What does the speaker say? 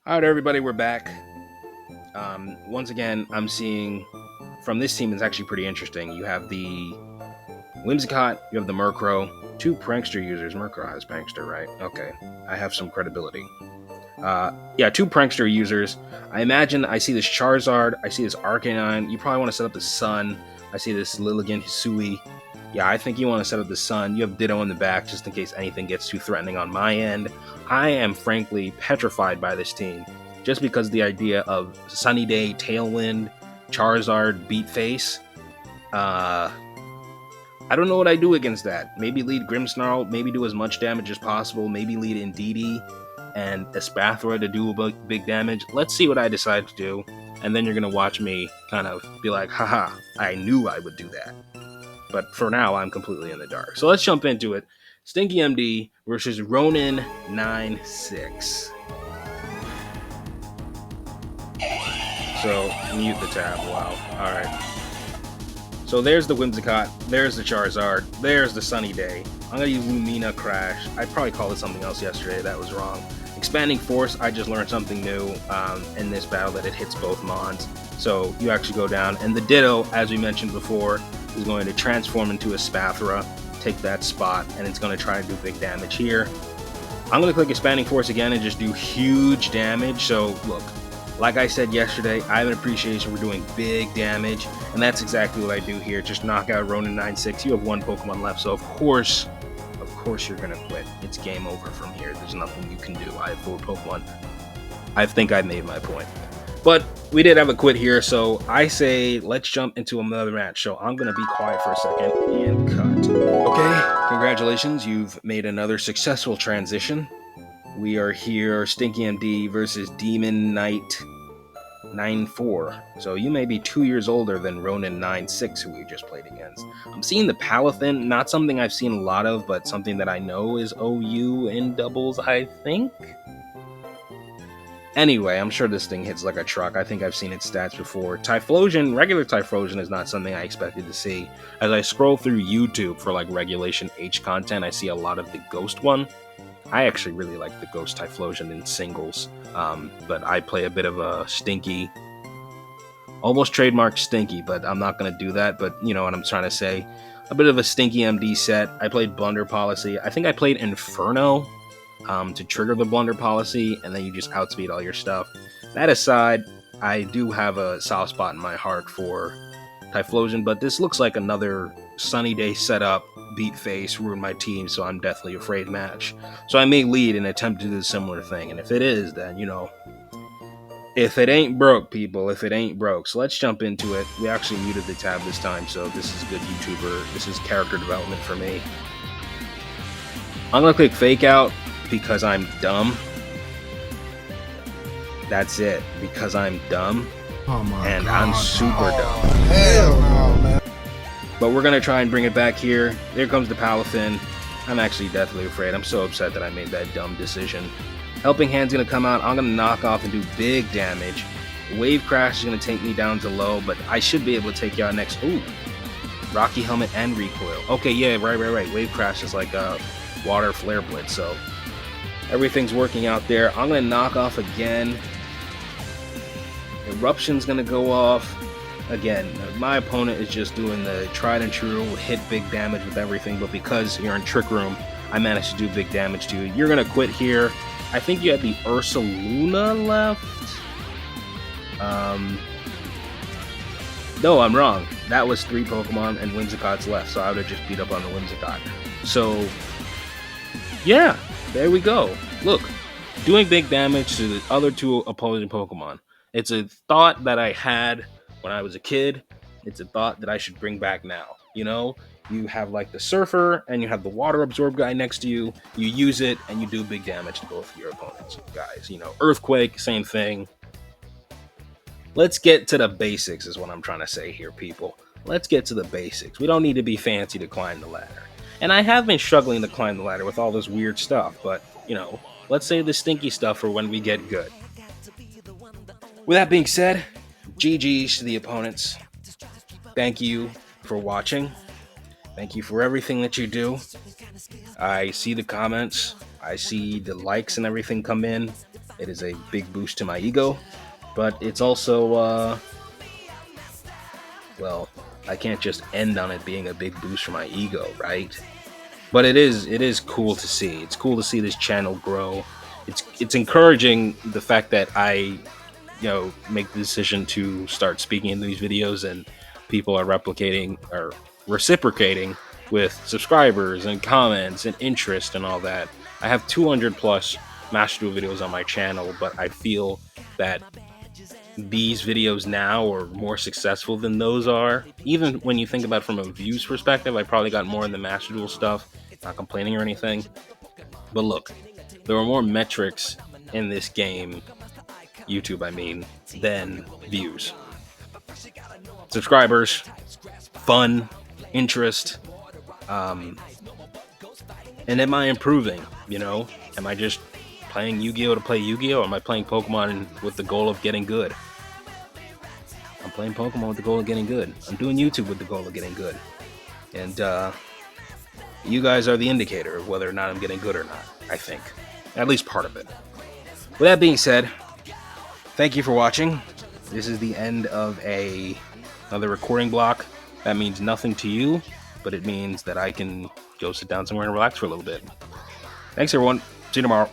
All right, everybody, we're back. Once again, I'm seeing from this team is actually pretty interesting. You have the Whimsicott, you have the Murkrow, two prankster users. Murkrow has prankster, right? Okay, I have some credibility. Yeah, two prankster users. I imagine I see this Charizard, I see this Arcanine. You probably want to set up the Sun. I see this Lilligant Hisui. Yeah, I think you want to set up the Sun. You have Ditto in the back just in case anything gets too threatening on my end. I am frankly petrified by this team just because the idea of Sunny Day, Tailwind, Charizard, Beat Face. I don't know what I do against that. Maybe lead Grimmsnarl, maybe do as much damage as possible, maybe lead Indeedee and Espathra to do big damage. Let's see what I decide to do, and then you're going to watch me kind of be like, haha, I knew I would do that. But for now, I'm completely in the dark. So let's jump into it. Stinky MD versus Ronin 96. So, mute the tab. Wow. Alright. So there's the Whimsicott, there's the Charizard, there's the Sunny Day. I'm going to use Lumina Crash. I probably called it something else yesterday, that was wrong. Expanding Force, I just learned something new in this battle, that it hits both Mons. So you actually go down, and the Ditto, as we mentioned before, is going to transform into a Spathra, take that spot, and it's going to try to do big damage here. I'm going to click Expanding Force again and just do huge damage. So look, like I said yesterday, I have an appreciation for doing big damage, and that's exactly what I do here. Just knock out Ronin 96. You have one Pokemon left, so of course you're gonna quit. It's game over from here. There's nothing you can do. I have 4 Pokemon. I think I made my point. But we did have a quit here, so I say let's jump into another match. So I'm gonna be quiet for a second and cut. Okay, congratulations. You've made another successful transition. We are here, Stinky MD versus Demon Knight 94. So you may be 2 years older than Ronin 96, who we just played against. I'm seeing the Palathin, not something I've seen a lot of, but something that I know is OU in doubles, I think. Anyway, I'm sure this thing hits like a truck. I think I've seen its stats before. Typhlosion, regular Typhlosion is not something I expected to see. As I scroll through YouTube for like Regulation H content, I see a lot of the Ghost one. I actually really like the Ghost Typhlosion in singles, but I play a bit of a Stinky, almost trademark Stinky, but I'm not going to do that, but you know what I'm trying to say. A bit of a Stinky MD set. I played Blunder Policy. I think I played Inferno to trigger the Blunder Policy, and then you just outspeed all your stuff. That aside, I do have a soft spot in my heart for Typhlosion, but this looks like another Sunny Day setup, beat face, ruin my team, so I'm deathly afraid match. So I may lead and attempt to do a similar thing, and if it is, then, you know, if it ain't broke, people, if it ain't broke. So let's jump into it. We actually muted the tab this time, so this is good YouTuber. This is character development for me. I'm gonna click Fake Out because I'm dumb. That's it, because I'm dumb. Oh my and God. I'm super dumb. Hell no, man. But we're going to try and bring it back here. There comes the Palathin. I'm actually deathly afraid. I'm so upset that I made that dumb decision. Helping Hand's going to come out. I'm going to knock off and do big damage. Wave Crash is going to take me down to low, but I should be able to take you out next. Ooh. Rocky Helmet and Recoil. Okay, yeah, right. Wave Crash is like a Water Flare Blitz, so everything's working out there. I'm going to knock off again. Eruption's going to go off. Again, my opponent is just doing the tried and true, hit big damage with everything, but because you're in Trick Room, I managed to do big damage to you. You're going to quit here. I think you had the Ursaluna left. No, I'm wrong. That was 3 Pokemon and Whimsicott's left, so I would have just beat up on the Whimsicott. So, yeah, there we go. Look, doing big damage to the other 2 opposing Pokemon. It's a thought that I had when I was a kid. It's a thought that I should bring back now. You know, you have like the Surfer and you have the Water Absorb guy next to you. You use it and you do big damage to both of your opponents, guys. You know, Earthquake, same thing. Let's get to the basics is what I'm trying to say here, people. Let's get to the basics. We don't need to be fancy to climb the ladder. And I have been struggling to climb the ladder with all this weird stuff, but, you know, let's save the stinky stuff for when we get good. With that being said, GG's to the opponents. Thank you for watching. Thank you for everything that you do. I see the comments. I see the likes and everything come in. It is a big boost to my ego, but it's also, well, I can't just end on it being a big boost for my ego, right? But it is cool to see. It's cool to see this channel grow. It's encouraging the fact that I, make the decision to start speaking in these videos, and people are replicating or reciprocating with subscribers and comments and interest and all that. I have 200 plus Master Duel videos on my channel, but I feel that these videos now are more successful than those are. Even when you think about it from a views perspective, I probably got more in the Master Duel stuff. Not complaining or anything. But look, there are more metrics in this game, YouTube I mean, than views. Subscribers, fun, interest, and am I improving? Am I just playing Yu-Gi-Oh to play Yu-Gi-Oh, or am I playing Pokemon with the goal of getting good? I'm playing Pokemon with the goal of getting good. I'm doing YouTube with the goal of getting good. And you guys are the indicator of whether or not I'm getting good or not, I think. At least part of it. With that being said, thank you for watching. This is the end of another recording block. That means nothing to you, but it means that I can go sit down somewhere and relax for a little bit. Thanks, everyone. See you tomorrow.